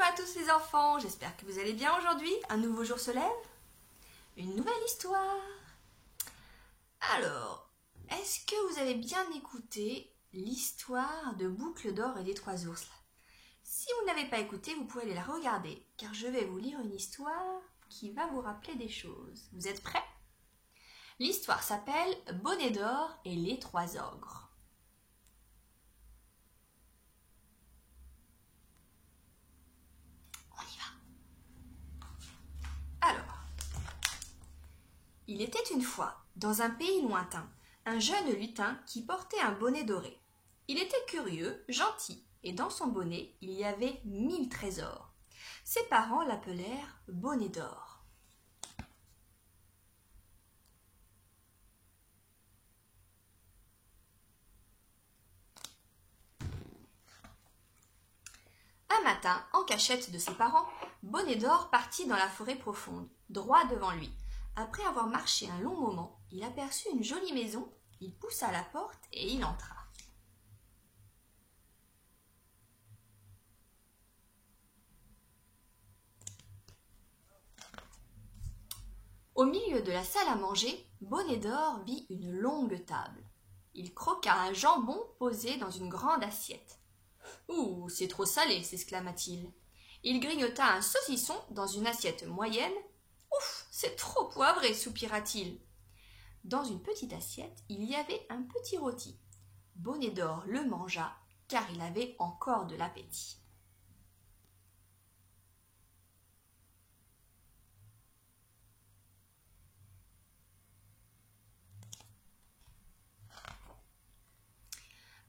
à tous les enfants, j'espère que vous allez bien aujourd'hui. Un nouveau jour se lève, une nouvelle histoire. Alors, est-ce que vous avez bien écouté l'histoire de Boucle d'or et des trois ours là? Si vous n'avez pas écouté, vous pouvez aller la regarder, car je vais vous lire une histoire qui va vous rappeler des choses. Vous êtes prêts? L'histoire s'appelle Bonnet d'or et les trois ogres. On y va. Alors, il était une fois, dans un pays lointain, un jeune lutin qui portait un bonnet doré. Il était curieux, gentil, et dans son bonnet, il y avait 1000 trésors. Ses parents l'appelèrent Bonnet d'or. Un matin, en cachette de ses parents, Bonnet d'or partit dans la forêt profonde, droit devant lui. Après avoir marché un long moment, il aperçut une jolie maison, il poussa la porte et il entra. Au milieu de la salle à manger, Bonnet d'or vit une longue table. Il croqua un jambon posé dans une grande assiette. « Ouh, c'est trop salé !» s'exclama-t-il. Il grignota un saucisson dans une assiette moyenne. « Ouf, c'est trop poivré !» soupira-t-il. Dans une petite assiette, il y avait un petit rôti. Bonnet d'or le mangea, car il avait encore de l'appétit.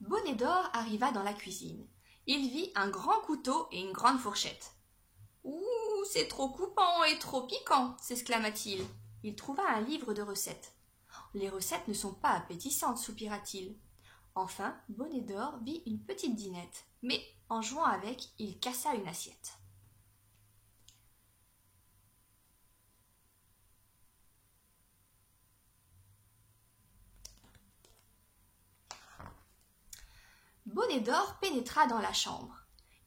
Bonnet d'or arriva dans la cuisine. Il vit un grand couteau et une grande fourchette. « Ouh, c'est trop coupant et trop piquant !» s'exclama-t-il. Il trouva un livre de recettes. « Les recettes ne sont pas appétissantes !» soupira-t-il. Enfin, Bonnet d'or vit une petite dinette, mais en jouant avec, il cassa une assiette. Bonnet d'or pénétra dans la chambre.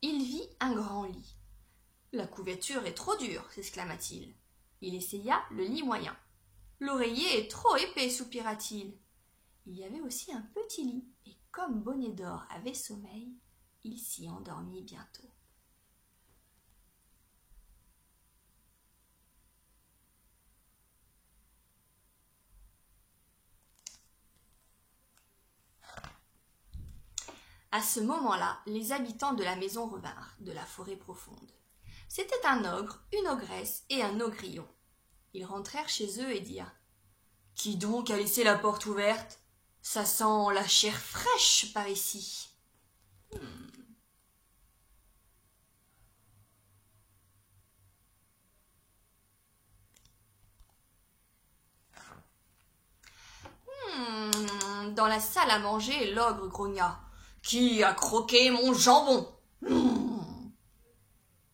Il vit un grand lit. « La couverture est trop dure !» s'exclama-t-il. Il essaya le lit moyen. « L'oreiller est trop épais !» soupira-t-il. Il y avait aussi un petit lit, et comme Bonnet d'or avait sommeil, il s'y endormit bientôt. À ce moment-là, les habitants de la maison revinrent de la forêt profonde. C'était un ogre, une ogresse et un ogrillon. Ils rentrèrent chez eux et dirent « Qui donc a laissé la porte ouverte? Ça sent la chair fraîche par ici. » Dans la salle à manger, l'ogre grogna. « Qui a croqué mon jambon?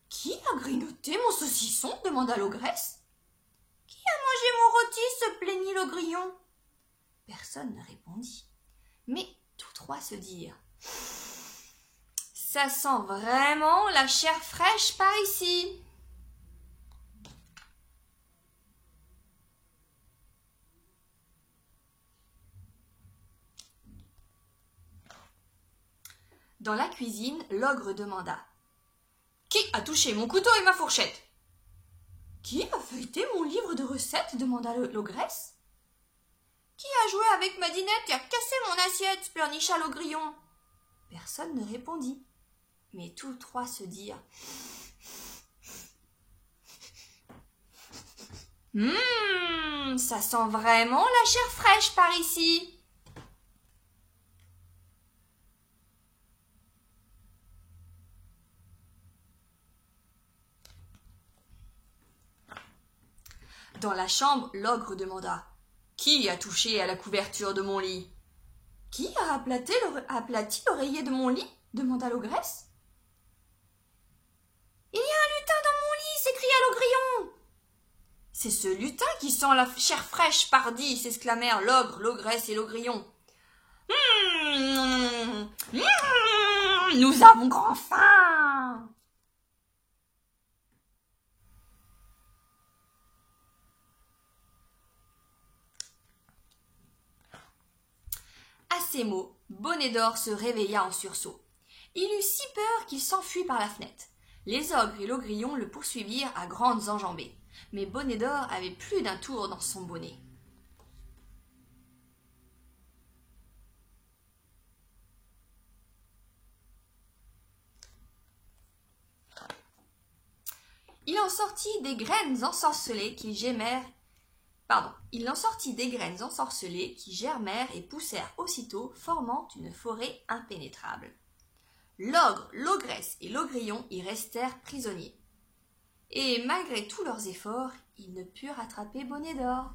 Qui a grignoté mon saucisson? Demanda l'ogresse. Qui a mangé mon rôti? Se plaignit le grillon. Personne ne répondit. Mais tous trois se dirent. Ça sent vraiment la chair fraîche par ici. Dans la cuisine, l'ogre demanda. Qui a touché mon couteau et ma fourchette? Qui a feuilleté mon livre de recettes? Demanda l'ogresse. Qui a joué avec ma dinette et a cassé mon assiette? Pleurnicha le grillon. Personne ne répondit. Mais tous trois se dirent. Ça sent vraiment la chair fraîche par ici. Dans la chambre, l'ogre demanda. Qui a touché à la couverture de mon lit? Qui a aplati l'oreiller de mon lit? Demanda l'ogresse. Il y a un lutin dans mon lit, s'écria le grillon. C'est ce lutin qui sent la chair fraîche, pardi, s'exclamèrent l'ogre, l'ogresse et le grillon. Nous avons grand faim. ces mots, Bonnet d'Or se réveilla en sursaut. Il eut si peur qu'il s'enfuit par la fenêtre. Les ogres et l'ogrillon le poursuivirent à grandes enjambées. Mais Bonnet d'Or avait plus d'un tour dans son bonnet. Il en sortit des graines ensorcelées qui germèrent et poussèrent aussitôt, formant une forêt impénétrable. L'ogre, l'ogresse et l'ogrillon y restèrent prisonniers. Et malgré tous leurs efforts, ils ne purent attraper Bonnet d'Or.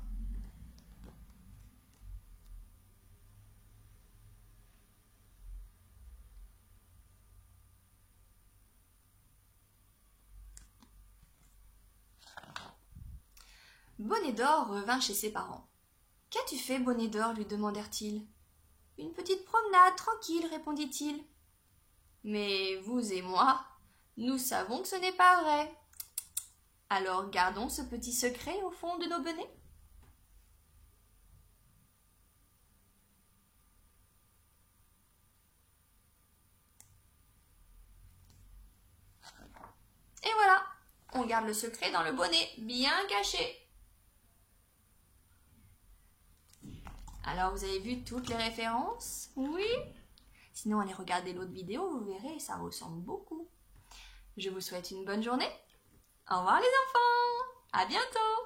Bonnet d'Or revint chez ses parents. « Qu'as-tu fait, Bonnet d'Or » lui demandèrent-ils. « Une petite promenade tranquille, répondit-il. Mais vous et moi, nous savons que ce n'est pas vrai. Alors gardons ce petit secret au fond de nos bonnets. » Et voilà, on garde le secret dans le bonnet, bien caché. Alors, vous avez vu toutes les références? Oui? Sinon, allez regarder l'autre vidéo, vous verrez, ça ressemble beaucoup. Je vous souhaite une bonne journée. Au revoir les enfants! À bientôt!